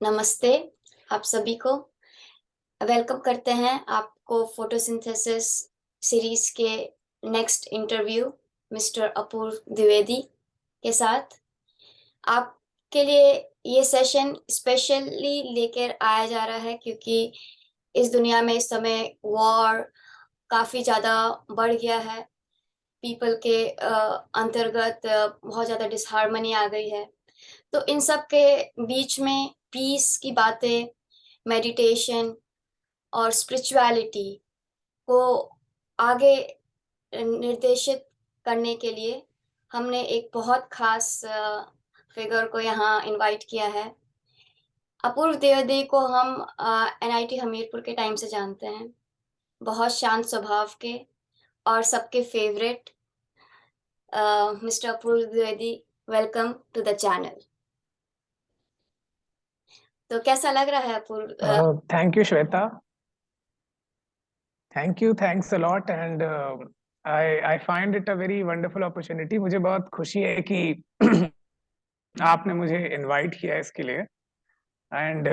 नमस्ते आप सभी को। वेलकम करते हैं आपको फोटोसिंथेसिस सीरीज के next interview mister Apoorv Dwivedi के साथ। आपके लिए ये सेशन स्पेशली लेकर आया जा रहा है क्योंकि इस दुनिया में इस समय वॉर काफ़ी ज़्यादा बढ़ गया है। पीपल के अंतर्गत बहुत ज़्यादा डिसहार्मनी आ गई है। तो इन सब के बीच में पीस की बातें, मेडिटेशन और स्पिरिचुअलिटी को आगे निर्देशित करने के लिए हमने एक बहुत खास फिगर को यहाँ इनवाइट किया है। अपूर्व द्विवेदी को हम एनआईटी हमीरपुर के टाइम से जानते हैं। बहुत शांत स्वभाव के और सबके favourite mister Apoorv Dwivedi, welcome to the channel. तो कैसा लग रहा है अपूर्व? Thank you, Shweta. Thank you, thanks a lot, and I find it a very wonderful opportunity. मुझे बहुत खुशी है कि आपने मुझे invite किया इसके लिए, and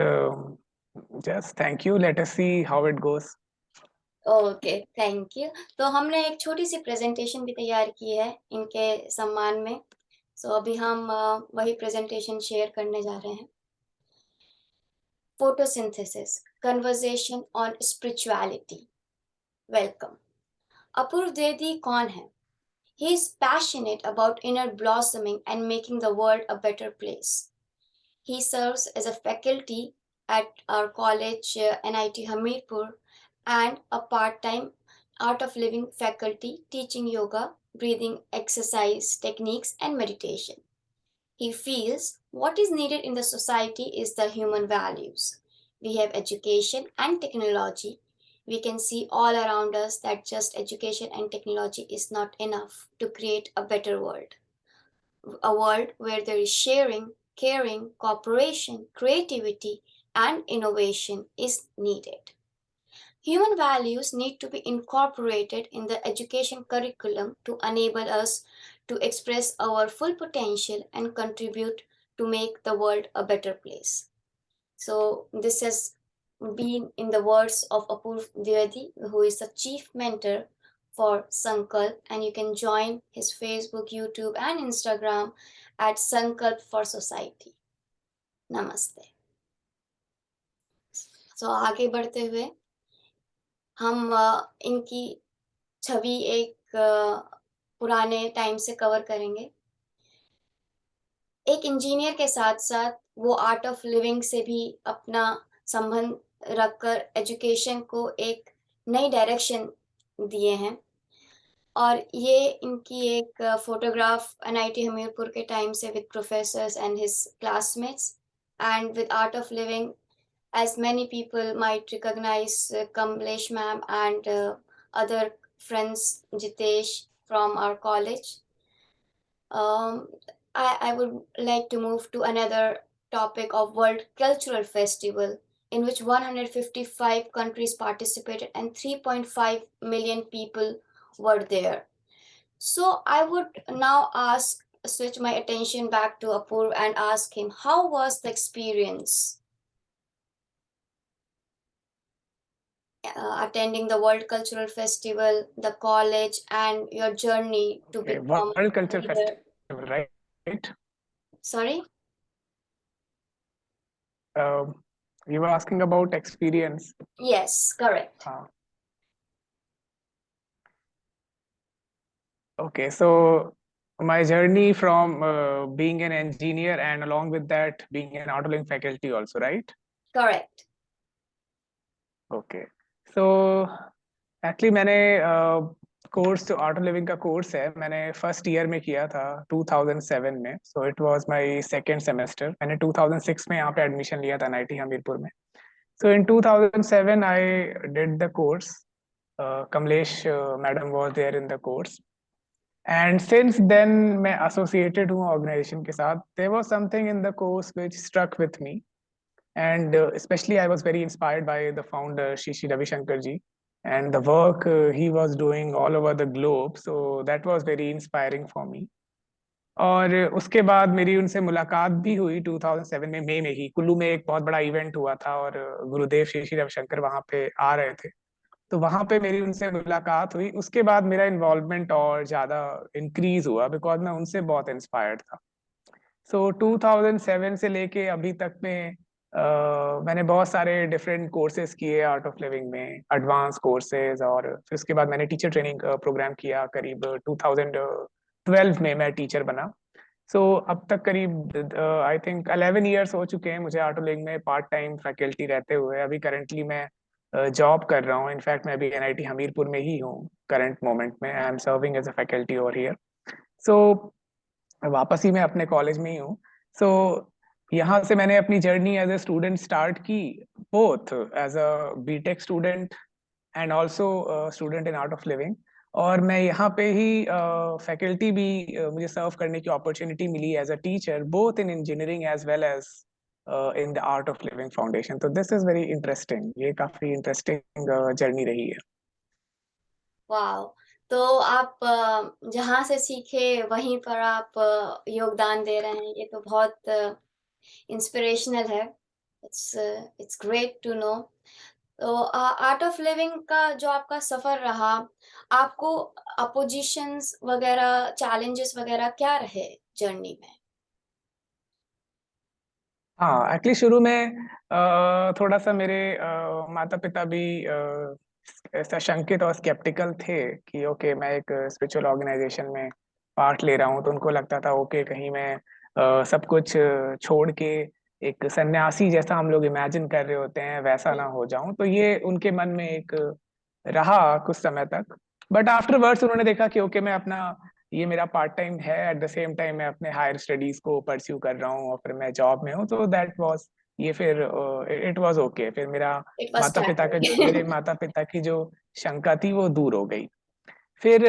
just thank you. Let us see how it goes. Okay, thank you. तो हमने एक छोटी सी प्रेजेंटेशन भी तैयार की है इनके सम्मान में। सो अभी हम वही प्रेजेंटेशन शेयर करने जा रहे हैं। Photosynthesis conversation on spirituality. Welcome. Apoorv Dwivedi कौन है? He is passionate about inner blossoming and making the world a better place. He serves as a faculty at our college, NIT Hamirpur, and a part-time Art of Living faculty teaching yoga, breathing exercise techniques, and meditation. He feels what is needed in the society is the human values. We have education and technology. We can see all around us that just education and technology is not enough to create a better world. A world where there is sharing, caring, cooperation, creativity, and innovation is needed. Human values need to be incorporated in the education curriculum to enable us to express our full potential and contribute to make the world a better place. So, this has been in the words of Apurv Dwivedi, who is the chief mentor for Sankalp, and you can join his Facebook, YouTube, and Instagram at Sankalp for Society. Namaste. So, आगे बढ़ते हुए हम इनकी छवि एक पुराने time से cover करेंगे। एक इंजीनियर के साथ साथ वो आर्ट ऑफ लिविंग से भी अपना संबंध रखकर एजुकेशन को एक नई डायरेक्शन दिए हैं। और ये इनकी एक फोटोग्राफ एनआईटी हमीरपुर के टाइम से with professors and his classmates and with art of living, as many people might recognize Kamlesh ma'am and other friends, Jitesh from our college. Um, I would like to move to another topic of World Cultural Festival, in which 155 countries participated and 3.5 million people were there. So I would now switch my attention back to Apurv and ask him, how was the experience attending the World Cultural Festival, the college, and your journey to Okay, become World Culture a leader? Festival, right? Sorry? Um, you were asking about experience. Yes, correct. Okay, so my journey from being an engineer and along with that being an auto living faculty also, right? Correct. Okay, so actually मैंने course जो auto living का course है मैंने first year में किया था 2007 में। So it was my second semester. मैंने 2006 में यहाँ पे एडमिशन लिया था एनआईटी हमीरपुर में। So in 2007 I did the course. Kamlesh madam was there in the course and since then मैं एसोसिएटेड हूँ ऑर्गेनाइजेशन के साथ। There was something in the course which struck with me and especially I was very inspired by the founder Shishi Ravi Shankar ji and the work he was doing all over the globe, so that was very inspiring for me. और उसके बाद मेरी उनसे मुलाकात भी हुई 2007 में मई में ही। कुल्लू में एक बहुत बड़ा इवेंट हुआ था और गुरुदेव श्री श्री रविशंकर वहां पे आ रहे थे, तो वहां पे मेरी उनसे मुलाकात हुई। उसके बाद मेरा इन्वॉल्वमेंट और ज्यादा इंक्रीज हुआ बिकॉज मैं उनसे बहुत इंस्पायर्ड था। सो 2007 से लेके अभी तक में मैंने बहुत सारे डिफरेंट कोर्सेज किए आर्ट ऑफ लिविंग में, एडवांस कोर्सेज, और फिर उसके बाद मैंने टीचर ट्रेनिंग प्रोग्राम किया। करीब 2012 में मैं टीचर बना। सो अब तक करीब आई थिंक 11 ईयर्स हो चुके हैं मुझे आर्ट ऑफ लिविंग में पार्ट टाइम फैकल्टी रहते हुए। अभी करंटली मैं जॉब कर रहा हूँ। इनफैक्ट मैं अभी एनआईटी हमीरपुर में ही हूँ करंट मोमेंट में। I am serving as a faculty over here. So वापस ही मैं अपने कॉलेज में ही हूँ। सो यहाँ से मैंने अपनी journey as a student start की, both as a BTech student and also student in Art of Living. और मैं यहाँ पे ही फैकल्टी भी मुझे सर्व करने की अपॉर्चुनिटी मिली as a teacher, both in engineering as well as in the art of living foundation. तो दिस इज वेरी इंटरेस्टिंग, ये काफी इंटरेस्टिंग जर्नी रही है। वाओ! तो आप जहाँ से सीखे वहीं पर आप योगदान दे रहे हैं, ये तो बहुत इंस्पिरेशनल है। It's great to know. तो आर्ट ऑफ लिविंग का जो आपका सफ़र रहा, आपको अपोज़िशंस वग़ैरह, चैलेंजेस वग़ैरह क्या रहे जर्नी में? हाँ, एक्चुअली शुरू में थोड़ा सा मेरे माता पिता भी ऐसा शंकित और स्केप्टिकल थे कि ओके मैं एक स्पिरिचुअल ऑर्गेनाइजेशन में पार्ट ले रहा हूँ, तो उनको लगता था ओके कहीं मैं सब कुछ छोड़ के एक सन्यासी जैसा हम लोग इमेजिन कर रहे होते हैं वैसा ना हुँ, हो जाऊं। तो ये उनके मन में एक रहा कुछ समय तक। बट आफ्टरवर्ड्स उन्होंने देखा कि ओके मैं अपना, ये मेरा पार्ट टाइम है, एट द सेम टाइम मैं अपने हायर स्टडीज को परस्यू कर रहा हूँ और फिर मैं जॉब में हूँ, तो दैट वाज, ये फिर इट वाज ओके। फिर मेरा इट वाज़ मेरे स्टैंडर्ड। माता पिता की जो शंका थी वो दूर हो गई। फिर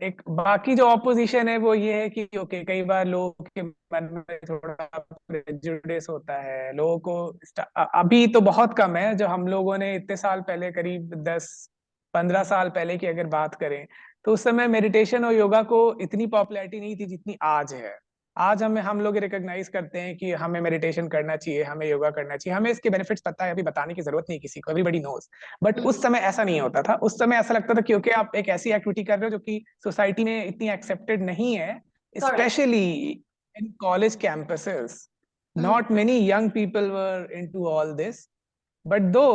एक बाकी जो ऑपोजिशन है वो ये है कि ओके कई बार लोगों के मन में थोड़ा प्रेजुडिस होता है लोगों को। अभी तो बहुत कम है, जो हम लोगों ने इतने साल पहले, करीब 10-15 साल पहले की अगर बात करें, तो उस समय मेडिटेशन और योगा को इतनी पॉपुलैरिटी नहीं थी जितनी आज है। आज हम लोग रिकॉग्नाइज करते हैं कि हमें मेडिटेशन करना चाहिए, हमें योगा करना चाहिए, हमें इसके बेनिफिट्स पता है, अभी बताने की जरूरत नहीं किसी को, एवरीबॉडी नोज। बट उस हुँ, समय ऐसा नहीं होता था। उस समय ऐसा लगता था क्योंकि आप एक ऐसी एक्टिविटी कर रहे हो जो कि सोसाइटी में इतनी एक्सेप्टेड नहीं है, correct. Specially in college campuses. Hmm, not many young people were into all this. But दो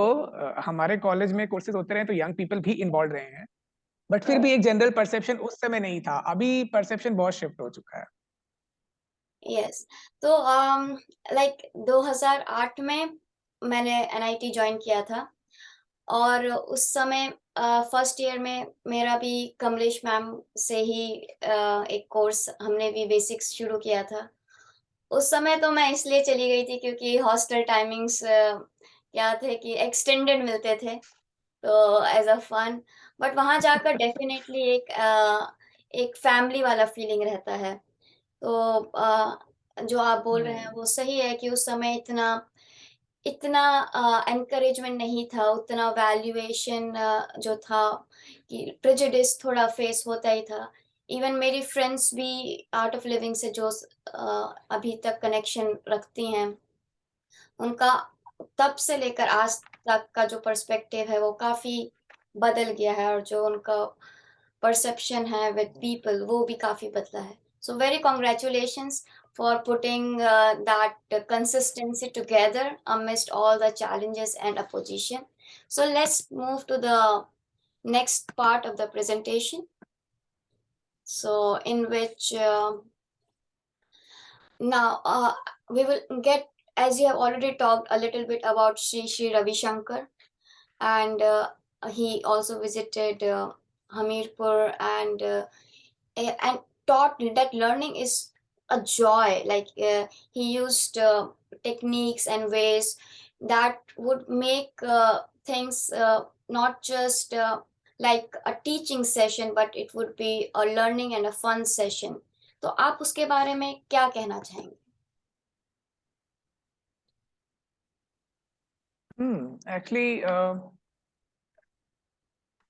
हमारे कॉलेज में कोर्सेज होते रहे तो यंग पीपल भी इन्वॉल्व रहे हैं, बट फिर भी करेक्ट। एक जनरल परसेप्शन उस समय नहीं था। अभी परसेप्शन बहुत शिफ्ट हो चुका है। यस। तो लाइक 2008 में मैंने एनआईटी जॉइन किया था और उस समय फर्स्ट ईयर में मेरा भी कमलेश मैम से ही एक कोर्स हमने भी बेसिक्स शुरू किया था। उस समय तो मैं इसलिए चली गई थी क्योंकि हॉस्टल टाइमिंग्स क्या थे कि एक्सटेंडेड मिलते थे, तो एज़ अ फन। बट वहाँ जाकर डेफ़िनेटली एक फैमिली वाला फीलिंग रहता है। तो जो आप बोल रहे हैं हम्म। वो सही है कि उस समय इतना इतना एनकरेजमेंट नहीं था, उतना वैल्यूएशन जो था कि प्रेजुडिस थोड़ा फेस होता ही था। इवन मेरी फ्रेंड्स भी आर्ट ऑफ लिविंग से जो अभी तक कनेक्शन रखती हैं, उनका तब से लेकर आज तक का जो पर्सपेक्टिव है वो काफ़ी बदल गया है और जो उनका परसेप्शन है विद पीपल वो भी काफ़ी बदला है। So very congratulations for putting that consistency together amidst all the challenges and opposition. So let's move to the next part of the presentation. So in which now we will get, as you have already talked a little bit about Sri Ravi Shankar, and he also visited Hamirpur and taught that learning is a joy. Like he used techniques and ways that would make things not just like a teaching session, but it would be a learning and a fun session. तो आप उसके बारे में क्या कहना चाहेंगे? Actually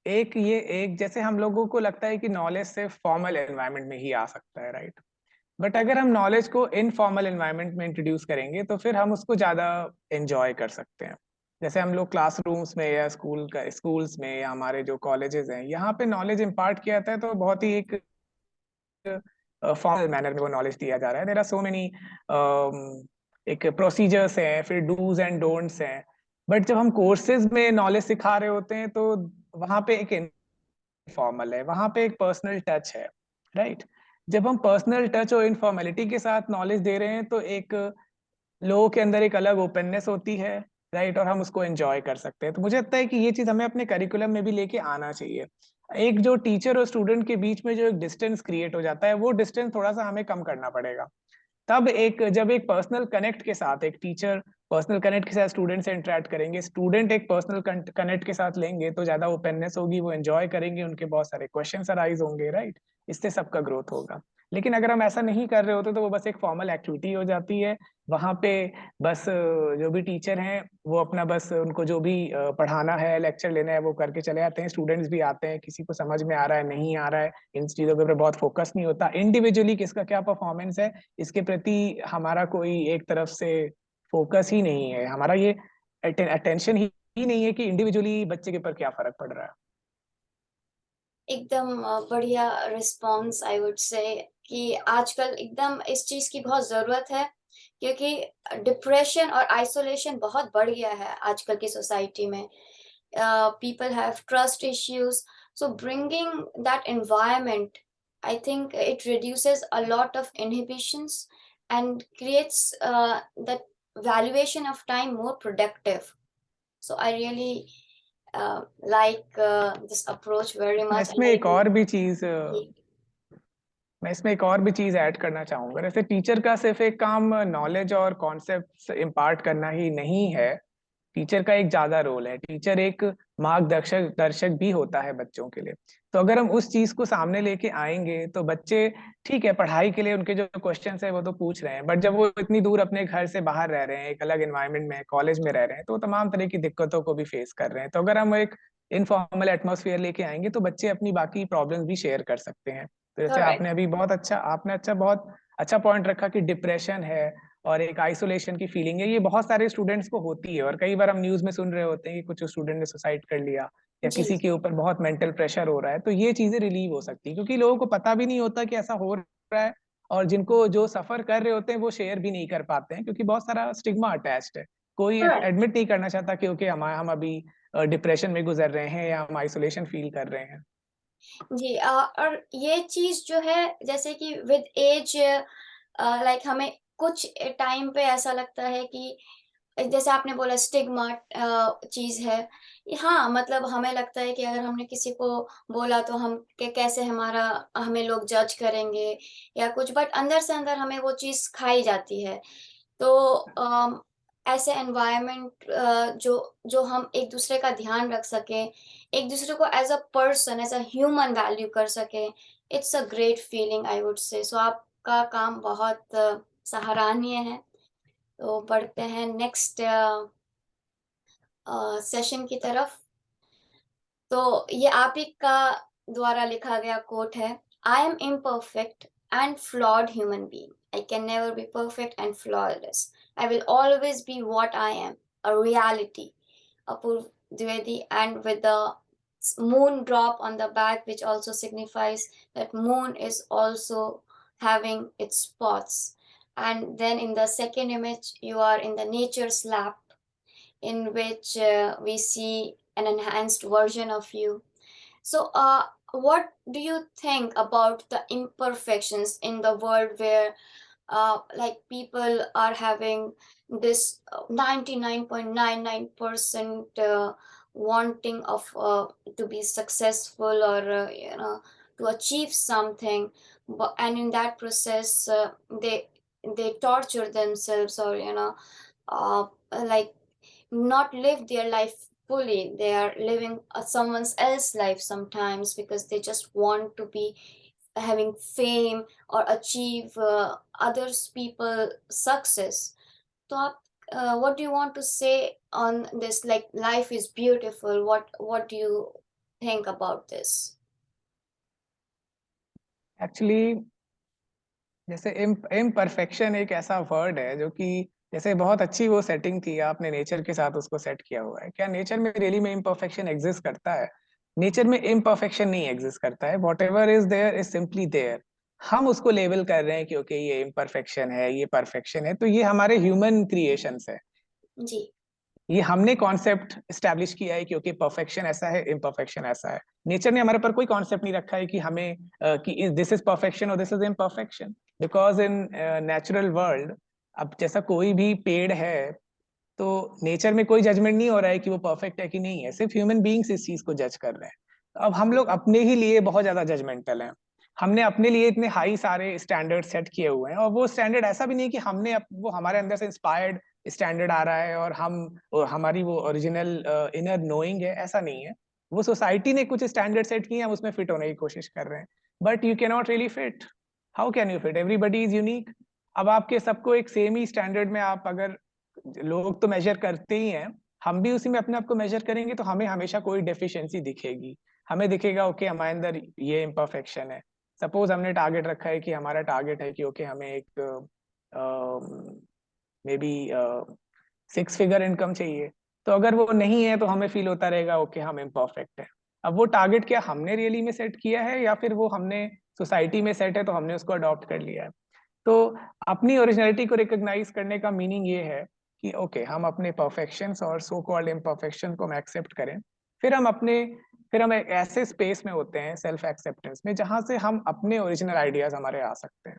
एक ये एक जैसे हम लोगों को लगता है कि नॉलेज सिर्फ फॉर्मल एनवायरनमेंट में ही आ सकता है, राइट? बट अगर हम नॉलेज को इनफॉर्मल एनवायरनमेंट में इंट्रोड्यूस करेंगे तो फिर हम उसको ज्यादा एंजॉय कर सकते हैं। जैसे हम लोग क्लासरूम्स में या स्कूल्स में या हमारे जो कॉलेजेस हैं यहाँ पे नॉलेज इम्पार्ट किया जाता है तो बहुत ही एक फॉर्मल मैनर में वो नॉलेज दिया जा रहा है। देयर आर सो मेनी एक प्रोसीजर्स हैं, फिर डूज एंड डोंट्स हैं। बट जब हम कोर्सेज में नॉलेज सिखा रहे होते हैं तो वहां पे एक इनफॉर्मल है, वहां पे एक पर्सनल टच है, राइट। जब हम पर्सनल टच और इनफॉर्मेलिटी के साथ नॉलेज दे रहे हैं तो एक लोगों के अंदर एक अलग ओपननेस होती है, राइट, और हम उसको एंजॉय कर सकते हैं। तो मुझे लगता है कि ये चीज हमें अपने करिकुलम में भी लेके आना चाहिए। एक जो टीचर और स्टूडेंट के बीच में जो एक डिस्टेंस क्रिएट हो जाता है वो डिस्टेंस थोड़ा सा हमें कम करना पड़ेगा। तब जब एक पर्सनल कनेक्ट के साथ एक टीचर पर्सनल कनेक्ट के साथ स्टूडेंट से इंटरेक्ट करेंगे, स्टूडेंट एक पर्सनल कनेक्ट के साथ लेंगे तो ज्यादा ओपननेस होगी, वो एंजॉय करेंगे, उनके बहुत सारे क्वेश्चंस अराइज होंगे, राइट। इससे सबका ग्रोथ होगा। लेकिन अगर हम ऐसा नहीं कर रहे होते तो वो बस एक फॉर्मल एक्टिविटी हो जाती है। वहां पे बस जो भी टीचर हैं वो अपना बस उनको जो भी पढ़ाना है, लेक्चर लेना है वो करके चले जाते हैं। स्टूडेंट्स भी आते हैं, किसी को समझ में आ रहा है नहीं आ रहा है, इन चीजों के ऊपर बहुत फोकस नहीं होता। इंडिविजुअली किसका क्या परफॉर्मेंस है इसके प्रति हमारा कोई एक तरफ से फोकस ही नहीं है, हमारा ये अटेंशन ही नहीं है कि इंडिविजुअली बच्चे के ऊपर क्या फर्क पड़ रहा है। एकदम बढ़िया रिस्पॉन्स आई वुड से कि आजकल एकदम इस चीज की बहुत जरूरत है, क्योंकि डिप्रेशन और आइसोलेशन बहुत बढ़ गया है आजकल की सोसाइटी में। People have trust issues, so bringing that environment, I think it reduces a lot of inhibitions and creates that valuation of time more productive. So I really like this approach very मैं much, and इसमें I एक और भी चीज really मैं इसमें एक और भी चीज ऐड करना चाहूंगा। जैसे टीचर का सिर्फ एक काम नॉलेज और कॉन्सेप्ट इम्पार्ट करना ही नहीं है, टीचर का एक ज्यादा रोल है। टीचर एक मार्गदर्शक दर्शक भी होता है बच्चों के लिए। तो अगर हम उस चीज को सामने लेके आएंगे तो बच्चे, ठीक है पढ़ाई के लिए उनके जो क्वेश्चन है वो तो पूछ रहे हैं, बट जब वो इतनी दूर अपने घर से बाहर रह रहे हैं, एक अलग एनवायरनमेंट में कॉलेज में रह रहे हैं, तो वो तमाम तरह की दिक्कतों को भी फेस कर रहे हैं। तो अगर हम एक इनफॉर्मल एटमोसफियर लेके आएंगे तो बच्चे अपनी बाकी प्रॉब्लम्स भी शेयर कर सकते हैं। तो जैसे correct. आपने बहुत अच्छा पॉइंट रखा कि डिप्रेशन है और एक आइसोलेशन की फीलिंग है, ये बहुत सारे स्टूडेंट्स को होती है। और कई बार हम न्यूज में सुन रहे होते हैं कि कुछ स्टूडेंट ने सुसाइड कर लिया या जी किसी के ऊपर बहुत मेंटल प्रेशर हो रहा है। तो ये चीजें रिलीव हो सकती है क्योंकि लोगों को पता भी नहीं होता कि ऐसा हो रहा है, और जिनको जो सफर कर रहे होते हैं वो शेयर भी नहीं कर पाते हैं क्योंकि बहुत सारा स्टिग्मा अटैच्ड है। कोई correct. एडमिट नहीं करना चाहता क्योंकि हम अभी डिप्रेशन में गुजर रहे हैं या हम आइसोलेशन फील कर रहे हैं। जी और ये चीज जो है, जैसे कि विद एज लाइक हमें कुछ टाइम पे ऐसा लगता है कि जैसे आपने बोला स्टिग्मा चीज है। हाँ, मतलब हमें लगता है कि अगर हमने किसी को बोला तो हम के कैसे हमारा हमें लोग जज करेंगे या कुछ, बट अंदर से अंदर हमें वो चीज खाई जाती है। तो ऐसे एनवायरनमेंट जो जो हम एक दूसरे का ध्यान रख सकें, एक दूसरे को as a person, as a human value कर सकें, it's a great feeling I would say. So आपका काम बहुत सराहनीय है। तो बढ़ते हैं नेक्स्ट सेशन की तरफ। तो ये आप ही का द्वारा लिखा गया कोट है। I am imperfect and flawed human being, I can never be perfect and flawless, I will always be what I am, a reality. Apurv Dwivedi, and with the moon drop on the back, which also signifies that moon is also having its spots. And then in the second image, you are in the nature's lap, in which we see an enhanced version of you. So, what do you think about the imperfections in the world where, like, people are having this 99.99% wanting of to be successful, or to achieve something, but and in that process they torture themselves, or like not live their life fully. They are living someone else's life sometimes because they just want to be having fame or achieve others people success. So what do you want to say on this? Like, life is beautiful. What do you think about this? Actually जैसे imperfection एक ऐसा word है जो कि जैसे बहुत अच्छी वो सेटिंग थी, आपने नेचर के साथ उसको सेट किया हुआ है। क्या नेचर में रियली में इम्परफेक्शन एग्जिस्ट करता है? नेचर में इम्परफेक्शन नहीं एग्जिस्ट करता है। Whatever is there is simply there. हम उसको लेबल कर रहे हैं कि ओके ये इम्परफेक्शन है, ये परफेक्शन है, तो ये हमारे ह्यूमन क्रिएशंस है। जी। ये हमने कॉन्सेप्ट स्टैब्लिश किया है कि ओके परफेक्शन ऐसा है, इम्परफेक्शन ऐसा है। नेचर ने हमारे पर कोई कॉन्सेप्ट नहीं रखा है कि हमें कि दिस इज परफेक्शन और this is imperfection. Because in natural world, अब जैसा कोई भी पेड़ है, तो नेचर में कोई जजमेंट नहीं हो रहा है कि वो परफेक्ट है कि नहीं है, सिर्फ ह्यूमन बीइंग्स इस चीज को जज कर रहे हैं। अब हम लोग अपने ही लिए बहुत ज्यादा जजमेंटल हैं। हमने अपने लिए इतने हाई सारे स्टैंडर्ड सेट किए हुए हैं, और वो स्टैंडर्ड ऐसा भी नहीं कि वो हमारे अंदर से इंस्पायर्ड स्टैंडर्ड आ रहा है और हमारी वो ओरिजिनल इनर नोइंग है, ऐसा नहीं है। वो सोसाइटी ने कुछ स्टैंडर्ड सेट किए, हम उसमें फिट होने की कोशिश कर रहे हैं। But you can not really fit. How can you fit? Everybody is unique. अब आपके सबको एक सेम ही स्टैंडर्ड में आप अगर, लोग तो मेजर करते ही हैं, हम भी उसी में अपने आप को मेजर करेंगे, तो हमें हमेशा कोई डेफिशिएंसी दिखेगी। हमें दिखेगा ओके हमारे अंदर ये इम्परफेक्शन है। सपोज हमने टारगेट रखा है कि हमारा टारगेट है कि ओके हमें एक मे बी 6 फिगर इनकम चाहिए। तो अगर वो नहीं है तो हमें फील होता रहेगा ओके हम इम्परफेक्ट है। अब वो टारगेट क्या हमने रियली में सेट किया है, या फिर वो हमने सोसाइटी में सेट है तो हमने उसको अडॉप्ट कर लिया है? तो अपनी ओरिजिनलिटी को रिकॉग्नाइज करने का मीनिंग ये है कि ओके हम अपने परफेक्शंस और सो कॉल्ड इम्परफेक्शन को हम एक्सेप्ट करें। फिर हम अपने फिर हम एक ऐसे स्पेस में होते हैं सेल्फ एक्सेप्टेंस में, जहां से हम अपने ओरिजिनल आइडियाज हमारे आ सकते हैं।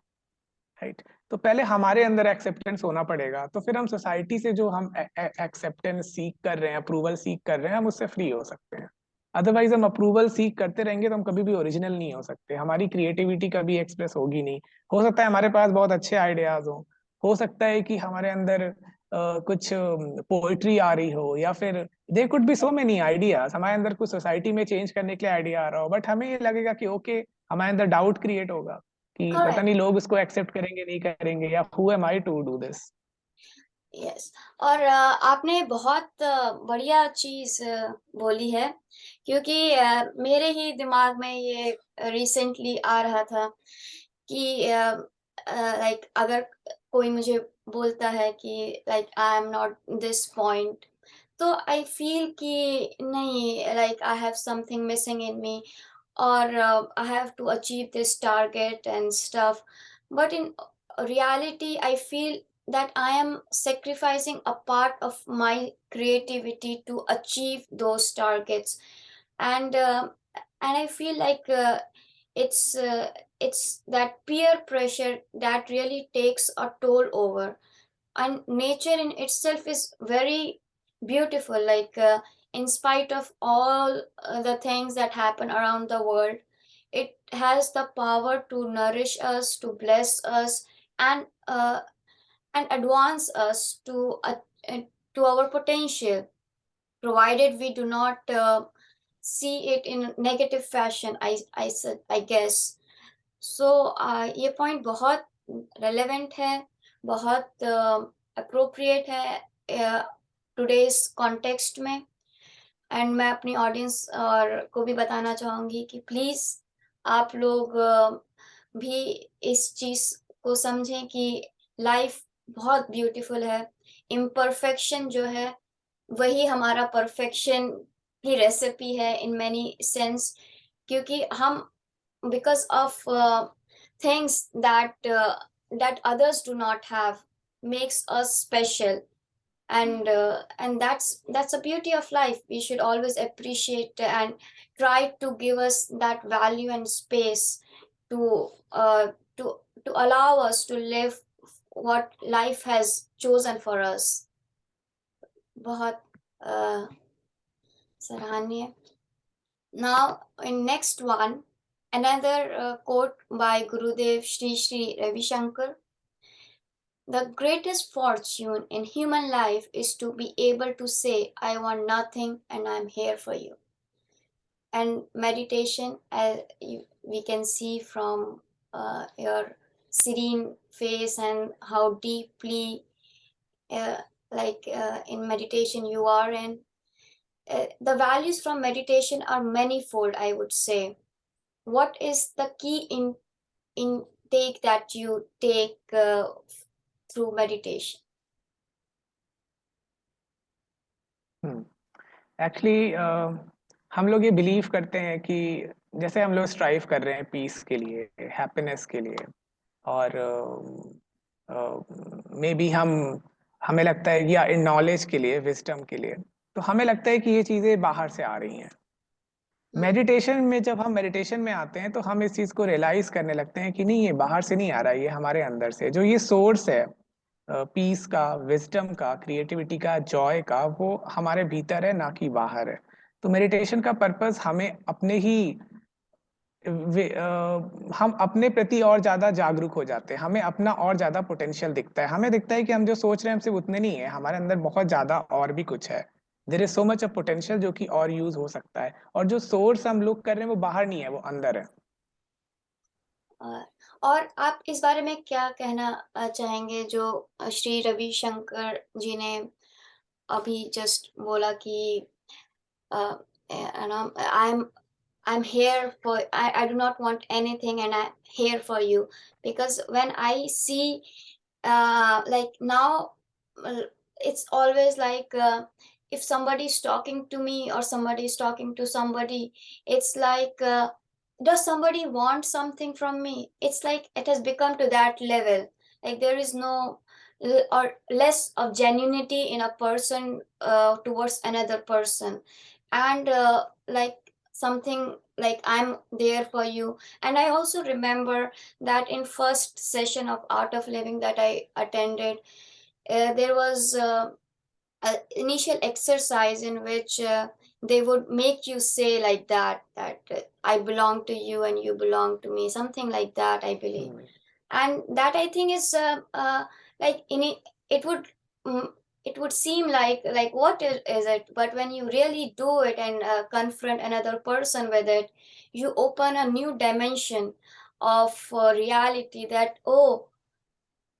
राइट? तो पहले हमारे अंदर एक्सेप्टेंस होना पड़ेगा, तो फिर हम सोसाइटी से जो हम एक्सेप्टेंस सीख कर रहे हैं, अप्रूवल सीख कर रहे हैं, हम उससे फ्री हो सकते हैं। अदरवाइज हम अप्रूवल सीख करते रहेंगे तो हम कभी भी ओरिजिनल नहीं हो सकते, हमारी क्रिएटिविटी कभी एक्सप्रेस होगी नहीं। हो सकता है हमारे पास बहुत अच्छे आइडियाज हो सकता है कि हमारे अंदर कुछ पोइट्री आ रही हो, या फिर there could be so many ideas, हमारे अंदर कुछ सोसाइटी में चेंज करने के लिए आइडिया आ रहा हो, बट हमें ये लगेगा कि ओके हमारे अंदर डाउट क्रिएट होगा कि पता करेक्ट। नहीं लोग इसको एक्सेप्ट करेंगे नहीं करेंगे, या who am I to do this. Yes. और आपने बहुत बढ़िया चीज बोली है, क्योंकि मेरे ही दिमाग में ये रिसेंटली आ रहा था कि लाइक अगर कोई मुझे बोलता है कि like I am not this point, तो आई फील कि नहीं, like I have something missing in me, or I have to achieve this target and stuff. But in reality, I feel that I am sacrificing a part of my creativity to achieve those targets, and I feel like it's uh, it's that peer pressure that really takes a toll over. And nature in itself is very beautiful, like in spite of all the things that happen around the world, it has the power to nourish us, to bless us, and advance us uh, to our potential, provided we do not see it in negative fashion, I guess. सो ये point बहुत relevant है, बहुत appropriate है today's context में। And मैं अपनी audience और को भी बताना चाहूँगी कि प्लीज़ आप लोग भी इस चीज़ को समझें कि लाइफ बहुत ब्यूटीफुल है। इम्परफेक्शन जो है वही हमारा परफेक्शन की रेसिपी है इन मैनी सेंस, क्योंकि हम, because of things that others do not have, makes us special. And that's the beauty of life. We should always appreciate and try to give us that value and space to uh, to to allow us to live what life has chosen for us. बहुत सराहनीय। Now, in next one, another quote by Gurudev Sri Sri Ravi Shankar. The greatest fortune in human life is to be able to say, I want nothing and I'm here for you. And meditation, as we can see from your serene face and how deeply, uh, in meditation you are in. The values from meditation are manifold, I would say. What is the key in take that you take through meditation? Actually हम लोग ये believe करते हैं कि जैसे हम लोग strive कर रहे हैं पीस के लिए, हैप्पीनेस के लिए, और मे बी हमें लगता है, या इन नॉलेज के लिए, विजडम के लिए, तो हमें लगता है कि ये चीज़ें बाहर से आ रही हैं। मेडिटेशन में जब हम मेडिटेशन में आते हैं तो हम इस चीज़ को रियलाइज करने लगते हैं कि नहीं, ये बाहर से नहीं आ रहा है, ये हमारे अंदर से जो ये सोर्स है पीस का, विजडम का, क्रिएटिविटी का, जॉय का, वो हमारे भीतर है, ना कि बाहर है। तो मेडिटेशन का पर्पस हमें अपने ही हम अपने प्रति और ज्यादा जागरूक हो जाते हैं, हमें अपना और ज्यादा पोटेंशियल दिखता है, हमें दिखता है कि हम जो सोच रहे हैं हम सिर्फ उतने नहीं है, हमारे अंदर बहुत ज्यादा और भी कुछ है। There is so much of potential जो कि और यूज हो सकता है, और जो सोर्स हम लोग कर रहे हैं वो बाहर नहीं है, वो अंदर है। और आप इस बारे में क्या कहना चाहेंगे जो श्री रविशंकर जी ने अभी जस्ट बोला कि I'm here for I do not want anything and I'm here for you, because when I see like now it's always like if somebody is talking to me or somebody is talking to somebody, it's like does somebody want something from me? It's like it has become to that level, like there is no or less of genuinity in a person towards another person, and like something like I'm there for you. And I also remember that in first session of Art of Living that I attended, there was an initial exercise in which they would make you say like that I belong to you and you belong to me, something like that, I believe. And that I think is like in it would mm, it would seem like what is it, but when you really do it and confront another person with it, you open a new dimension of reality, that oh,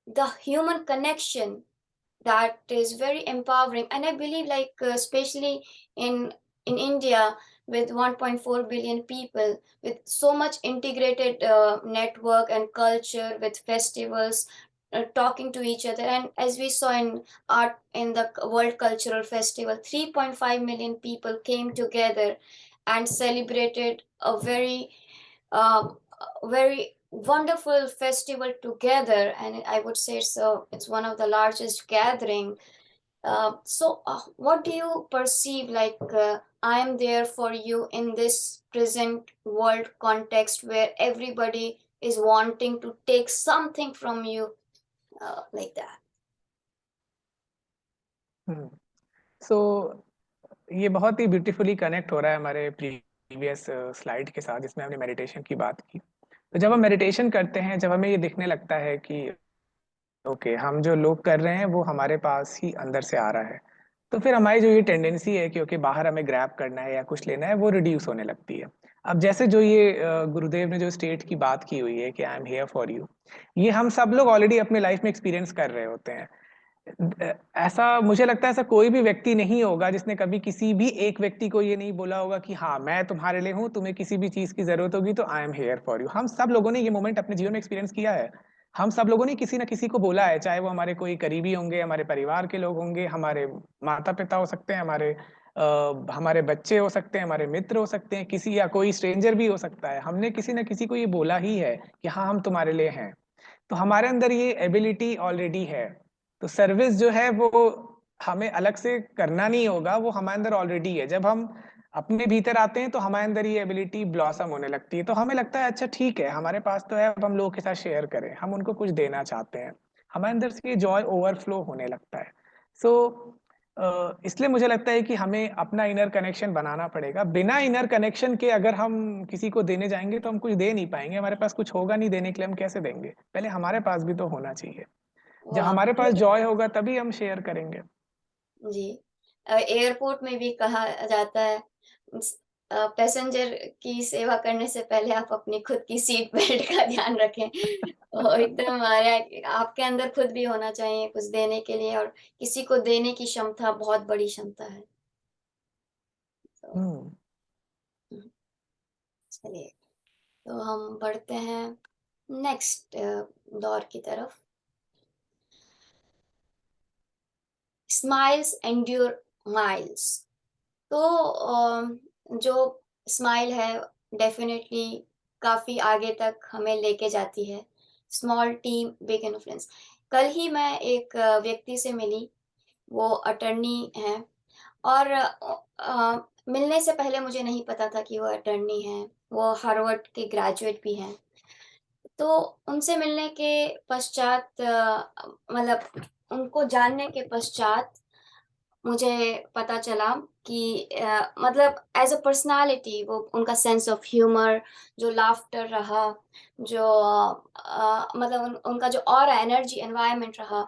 the human connection, that is very empowering. And I believe like especially in India, with 1.4 billion people, with so much integrated network and culture, with festivals, talking to each other, and as we saw in art in the World Cultural Festival, 3.5 million people came together and celebrated a very wonderful festival together. And I would say so it's one of the largest gathering. What do you perceive like I am there for you in this present world context where everybody is wanting to take something from you, like that? सो ये बहुत ही beautifully connect हो रहा है हमारे previous slide के साथ जिसमें हमने मेडिटेशन की बात की। तो जब हम मेडिटेशन करते हैं, जब हमें ये दिखने लगता है कि ओके, हम जो लोग कर रहे हैं वो हमारे पास ही अंदर से आ रहा है, तो फिर हमारी जो ये टेंडेंसी है कि ओके बाहर हमें ग्रैब करना है या कुछ लेना है, वो रिड्यूस होने लगती है। अब जैसे जो ये गुरुदेव ने जो स्टेट की बात की हुई है कि I am here for you, ये हम सब लोग ऑलरेडी अपने लाइफ में एक्सपीरियंस कर रहे होते हैं। ऐसा मुझे लगता है ऐसा कोई भी व्यक्ति नहीं होगा जिसने कभी किसी भी एक व्यक्ति को ये नहीं बोला होगा कि हाँ मैं तुम्हारे लिए हूँ, तुम्हें किसी भी चीज की जरूरत होगी तो I am here for you. हम सब लोगों ने ये मोमेंट अपने जीवन में एक्सपीरियंस किया है। हम सब लोगों ने किसी ना किसी को बोला है, चाहे वो हमारे कोई करीबी होंगे, हमारे परिवार के लोग होंगे, हमारे माता पिता हो सकते हैं, हमारे बच्चे हो सकते हैं, हमारे मित्र हो सकते हैं, किसी या कोई स्ट्रेंजर भी हो सकता है। हमने किसी ना किसी को ये बोला ही है कि हाँ हम तुम्हारे लिए हैं। तो हमारे अंदर ये एबिलिटी ऑलरेडी है। तो सर्विस जो है वो हमें अलग से करना नहीं होगा, वो हमारे अंदर ऑलरेडी है। जब हम अपने भीतर आते हैं तो हमारे अंदर ये एबिलिटी ब्लॉसम होने लगती है, तो हमें लगता है अच्छा ठीक है, हमारे पास तो है, अब हम लोगों के साथ शेयर करें, हम उनको कुछ देना चाहते हैं। हमारे अंदर से ये जॉय ओवरफ्लो होने लगता है। सो इसलिए मुझे लगता है कि हमें अपना इनर कनेक्शन बनाना पड़ेगा। बिना इनर कनेक्शन के अगर हम किसी को देने जाएंगे तो हम कुछ दे नहीं पाएंगे, हमारे पास कुछ होगा नहीं देने के लिए, हम कैसे देंगे? पहले हमारे पास भी तो होना चाहिए। जब वाह, हमारे पास जॉय होगा तभी हम शेयर करेंगे। जी। एयरपोर्ट में भी कहा जाता है पैसेंजर की सेवा करने से पहले आप अपनी खुद की सीट बेल्ट का ध्यान रखें। तो एकदम हमारे आपके अंदर खुद भी होना चाहिए कुछ देने के लिए, और किसी को देने की क्षमता बहुत बड़ी क्षमता है। तो हम्म। चलिए, तो हम बढ़ते हैं नेक्स्ट दौर की तरफ, स्माइल्स एंड्योर माइल्स। तो जो स्माइल है डेफिनेटली काफ़ी आगे तक हमें लेके जाती है। Small team big influence. कल ही मैं एक व्यक्ति से मिली, वो अटर्नी हैं और मिलने से पहले मुझे नहीं पता था कि वो अटर्नी हैं। वो हार्वर्ड के ग्रेजुएट भी हैं। तो उनसे मिलने के पश्चात मतलब उनको जानने के पश्चात मुझे पता चला कि मतलब एज़ अ पर्सनैलिटी वो उनका सेंस ऑफ ह्यूमर, जो लाफ्टर रहा, जो मतलब उनका जो ऑरा एनर्जी एनवायरनमेंट रहा,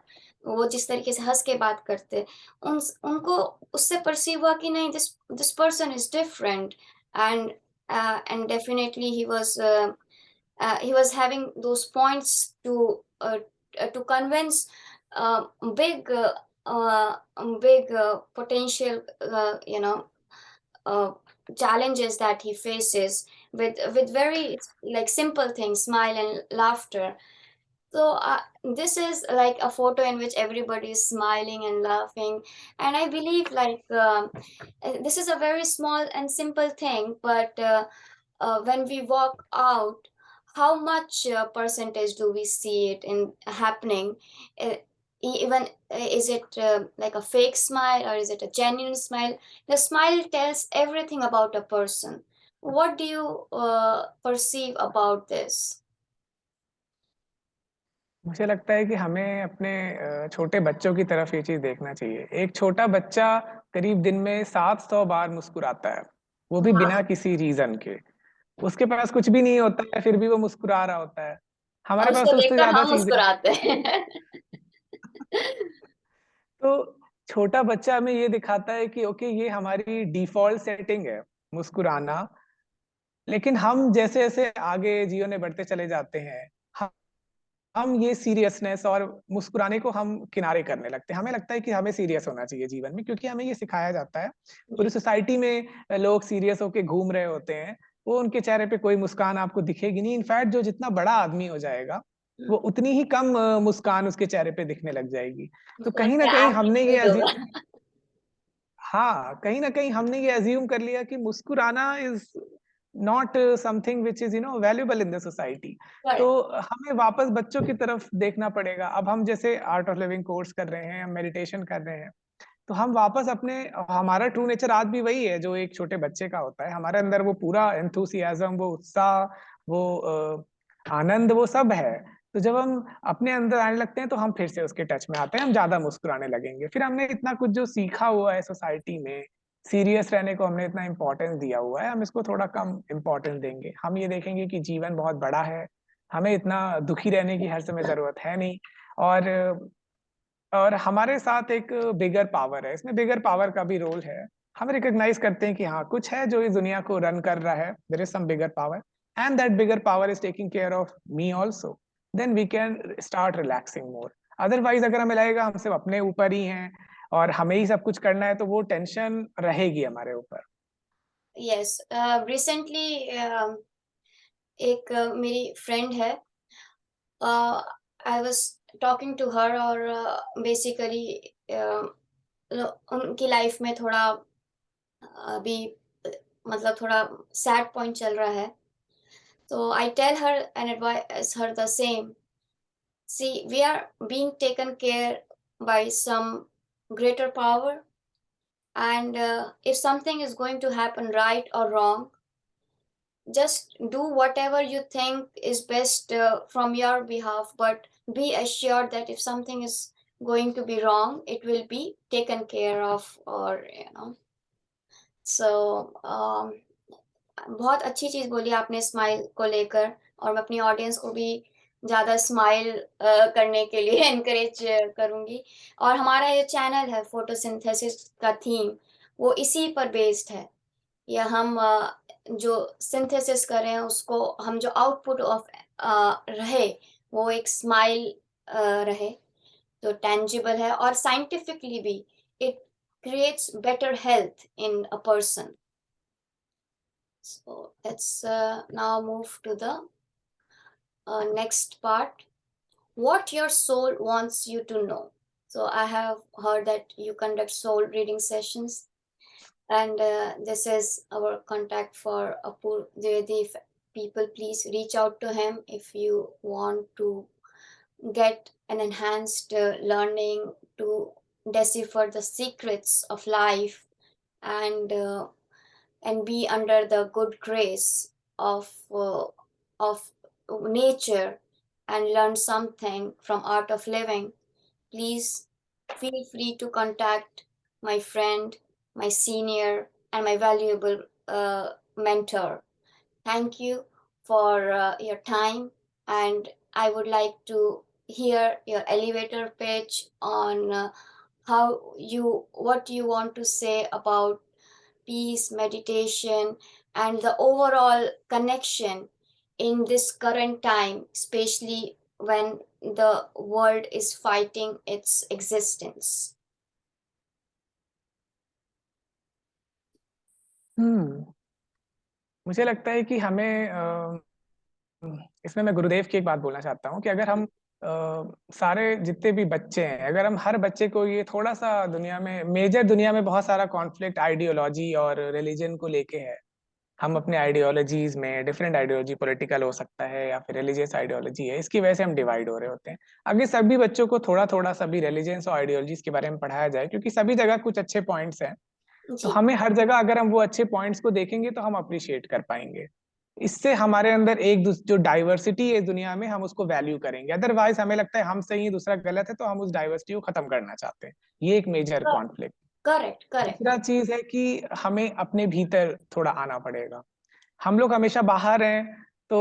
वो जिस तरीके से हँस के बात करते, उनको उससे परसीव हुआ कि नहीं, this this person is different. And and definitely he was having those points to convince big big potential uh, challenges that he faces with very like simple things, smile and laughter. So this is like a photo in which everybody is smiling and laughing, and I believe like this is a very small and simple thing, but when we walk out, how much percentage do we see it in happening? Uh, Even is it like a fake smile or is it a genuine smile? The smile tells everything about a person. What do you perceive about this? मुझे लगता है कि हमें अपने छोटे बच्चों की तरफ ये चीज देखना चाहिए। एक छोटा बच्चा करीब दिन में 700 बार मुस्कुराता है, वो भी बिना हाँ, किसी रीजन के। उसके पास कुछ भी नहीं होता है, फिर भी वो मुस्कुरा रहा होता है। और हमारे पास उसको तो उससे देखकर ज्यादा हम चीजें हैं। मुस्कुराते हैं। तो छोटा बच्चा हमें ये दिखाता है कि ओके, ये हमारी डिफॉल्ट सेटिंग है, मुस्कुराना। लेकिन हम जैसे जैसे आगे जीवन में बढ़ते चले जाते हैं, हम ये सीरियसनेस और मुस्कुराने को हम किनारे करने लगते हैं। हमें लगता है कि हमें सीरियस होना चाहिए जीवन में, क्योंकि हमें ये सिखाया जाता है। पूरी जी। सोसाइटी में लोग सीरियस होके घूम रहे होते हैं, वो उनके चेहरे पे कोई मुस्कान आपको दिखेगी नहीं। इनफैक्ट जो जितना बड़ा आदमी हो जाएगा, वो उतनी ही कम मुस्कान उसके चेहरे पे दिखने लग जाएगी। तो उसको कहीं लगता ना है कहीं हमने ये एटीट्यूड होगा। हाँ, कहीं ना कहीं हमने ये अज्यूम कर लिया कि मुस्कुराना is not something which is valuable in the society. तो पर हमें वापस बच्चों की तरफ देखना पड़ेगा। अब हम जैसे आर्ट ऑफ लिविंग कोर्स कर रहे हैं, हम मेडिटेशन कर रहे हैं, तो हम वापस अपने, हमारा ट्रू नेचर आज भी वही है जो एक छोटे बच्चे का होता है। हमारे अंदर वो पूरा एंथुसियाज्म, वो उत्साह, वो आनंद, वो सब है। तो जब हम अपने अंदर आने लगते हैं, तो हम फिर से उसके टच में आते हैं, हम ज्यादा मुस्कुराने लगेंगे। फिर हमने इतना कुछ जो सीखा हुआ है सोसाइटी में, सीरियस रहने को हमने इतना इंपॉर्टेंस दिया हुआ है, हम इसको थोड़ा कम इंपॉर्टेंस देंगे। हम ये देखेंगे कि जीवन बहुत बड़ा है, हमें इतना दुखी रहने की हर समय जरूरत है नहीं। और हमारे साथ एक बिगर पावर है, इसमें बिगर पावर का भी रोल है। हम रिकॉग्नाइज करते हैं कि हाँ, कुछ है जो इस दुनिया को रन कर रहा है, there is some bigger power, and that bigger power is taking care of me also. Then we can start relaxing more. Otherwise अगर हमें लगेगा हम सिर्फ अपने ऊपर ही हैं और हमें ही सब कुछ करना है, तो वो टेंशन रहेगी हमारे ऊपर। यस, रिसेंटली एक मेरी फ्रेंड है, I was talking to her और बेसिकली उनकी लाइफ में थोड़ा अभी मतलब थोड़ा सैड पॉइंट चल रहा है। तो I tell her and advice her the same, see we are being taken care by some greater power, and if something is going to happen right or wrong, just do whatever you think is best from your behalf, but be assured that if something is going to be wrong, it will be taken care of, or so बहुत अच्छी चीज बोली आपने smile को लेकर, और मैं अपनी ऑडियंस को भी ज्यादा स्माइल करने के लिए एनकरेज करूंगी। और हमारा ये चैनल है फोटोसिंथेसिस का थीम, वो इसी पर बेस्ड है। या हम जो सिंथेसिस कर रहे हैं उसको, हम जो आउटपुट ऑफ रहे, वो एक स्माइल रहे, तो टेंजिबल है, और साइंटिफिकली भी it creates better health in a person. So let's now move to the next part, what your soul wants you to know. So I have heard that you conduct soul reading sessions, and this is our contact for Apur Dwivedi. If people, please reach out to him if you want to get an enhanced learning to decipher the secrets of life, and be under the good grace of nature, and learn something from art of living. Please feel free to contact my friend, my senior, and my valuable mentor. Thank you for your time, and I would like to hear your elevator pitch on what you want to say about peace, meditation, and the overall connection in this current time, especially when the world is fighting its existence. मुझे लगता है कि हमें इसमें मैं गुरुदेव की एक बात बोलना चाहता हूँ कि अगर हम सारे जितने भी बच्चे हैं, अगर हम हर बच्चे को ये थोड़ा सा दुनिया में बहुत सारा कॉन्फ्लिक्ट आइडियोलॉजी और रिलीजन को लेके है। हम अपने आइडियोलॉजीज में डिफरेंट आइडियोलॉजी, पॉलिटिकल हो सकता है या फिर रिलीजियस आइडियोलॉजी है, इसकी वजह से हम डिवाइड हो रहे होते हैं। अगर सभी बच्चों को थोड़ा थोड़ा सभी रिलीजन्स और आइडियोलॉजीज के बारे में पढ़ाया जाए, क्योंकि सभी जगह कुछ अच्छे पॉइंट्स हैं, तो जी, हमें हर जगह अगर हम वो अच्छे पॉइंट्स को देखेंगे तो हम अप्रिशिएट कर पाएंगे। इससे हमारे अंदर जो डाइवर्सिटी है इस दुनिया में, हम उसको वैल्यू करेंगे। अदरवाइज हमें लगता है हम सही है दूसरा गलत है, तो हम उस डाइवर्सिटी को खत्म करना चाहते हैं। ये एक मेजर कॉन्फ्लिक्ट। Correct correct. दूसरा चीज है कि हमें अपने भीतर थोड़ा आना पड़ेगा। हम लोग हमेशा बाहर हैं तो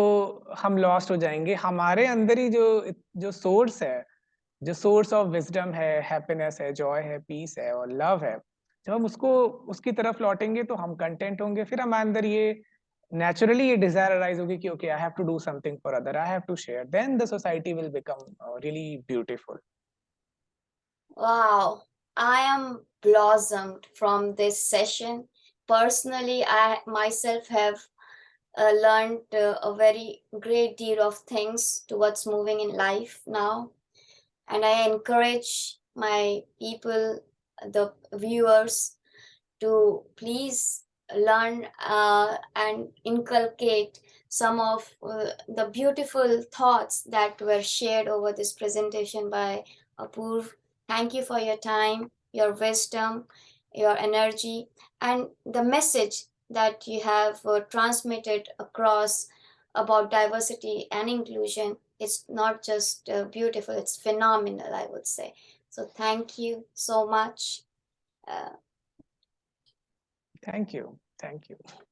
हम लॉस्ट हो जाएंगे। हमारे अंदर ही जो जो सोर्स है, जो सोर्स ऑफ विजडम है, हैप्पीनेस है, जॉय है, पीस है और लव है, जब हम उसकी तरफ लौटेंगे तो हम कंटेंट होंगे। फिर हमारे अंदर ये नेचुरली ये डिजायर अराइज होगी कि okay, I have to do something for other, I have to share, then the society will become really beautiful. Wow, I am blossomed from this session. Personally, I myself have learned a very great deal of things towards moving in life now, and I encourage my people, the viewers, to please learn and inculcate some of the beautiful thoughts that were shared over this presentation by Apurv. Thank you for your time, your wisdom, your energy, and the message that you have transmitted across about diversity and inclusion. It's not just beautiful, it's phenomenal, I would say. So, thank you so much. Uh, thank you, thank you.